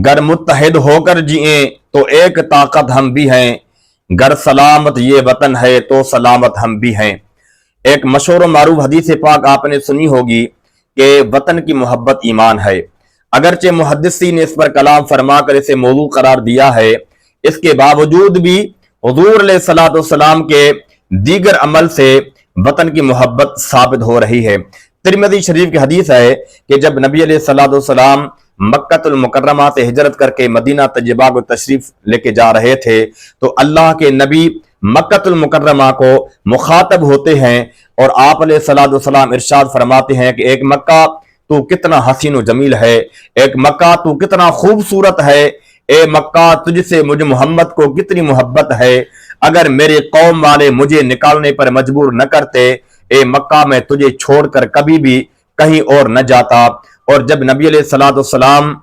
گر متحد ہو کر جئیں تو ایک طاقت ہم بھی ہیں، گر سلامت یہ وطن ہے تو سلامت ہم بھی ہیں۔ ایک مشہور و معروف حدیث پاک آپ نے سنی ہوگی کہ وطن کی محبت ایمان ہے۔ اگرچہ محدثین نے اس پر کلام فرما کر اسے موضوع قرار دیا ہے، اس کے باوجود بھی حضور علیہ الصلوۃ والسلام کے دیگر عمل سے وطن کی محبت ثابت ہو رہی ہے۔ ترمذی شریف کی حدیث ہے کہ جب نبی علیہ الصلوۃ والسلام مکہ المکرمہ سے ہجرت کر کے مدینہ طیبہ کو تشریف لے کے جا رہے تھے تو اللہ کے نبی مکہ المکرمہ کو مخاطب ہوتے ہیں اور آپ علیہ الصلوۃ والسلام ارشاد فرماتے ہیں کہ ایک مکہ تو کتنا حسین و جمیل ہے، ایک مکہ تو کتنا خوبصورت ہے، اے مکہ تجھ سے مجھ محمد کو کتنی محبت ہے، اگر میرے قوم والے مجھے نکالنے پر مجبور نہ کرتے، اے مکہ میں تجھے چھوڑ کر کبھی بھی کہیں اور نہ جاتا۔ اور جب نبی علیہ الصلوۃ والسلام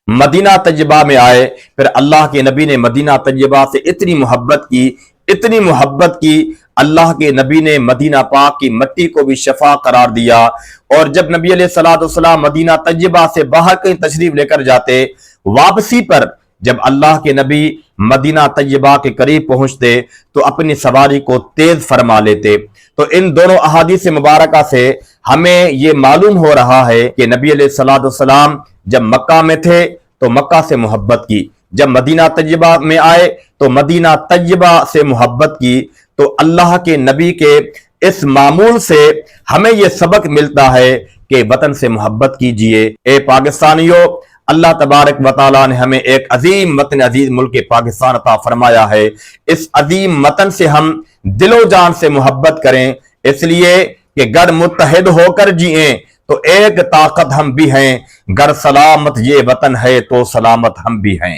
مدینہ طیبہ میں آئے، پھر اللہ کے نبی نے مدینہ طیبہ سے اتنی محبت کی، اللہ کے نبی نے مدینہ پاک کی مٹی کو بھی شفا قرار دیا۔ اور جب نبی علیہ الصلوۃ والسلام مدینہ طیبہ سے باہر کہیں تشریف لے کر جاتے، واپسی پر جب اللہ کے نبی مدینہ طیبہ کے قریب پہنچتے تو اپنی سواری کو تیز فرما لیتے۔ تو ان دونوں احادیث مبارکہ سے ہمیں یہ معلوم ہو رہا ہے کہ نبی علیہ الصلوۃ والسلام جب مکہ میں تھے تو مکہ سے محبت کی، جب مدینہ طیبہ میں آئے تو مدینہ طیبہ سے محبت کی۔ تو اللہ کے نبی کے اس معمول سے ہمیں یہ سبق ملتا ہے کہ وطن سے محبت کیجئے۔ اے پاکستانیوں، اللہ تبارک و تعالیٰ نے ہمیں ایک عظیم وطن، عزیز ملک پاکستان عطا فرمایا ہے۔ اس عظیم وطن سے ہم دل و جان سے محبت کریں، اس لیے کہ گر متحد ہو کر جئیں تو ایک طاقت ہم بھی ہیں، گر سلامت یہ وطن ہے تو سلامت ہم بھی ہیں۔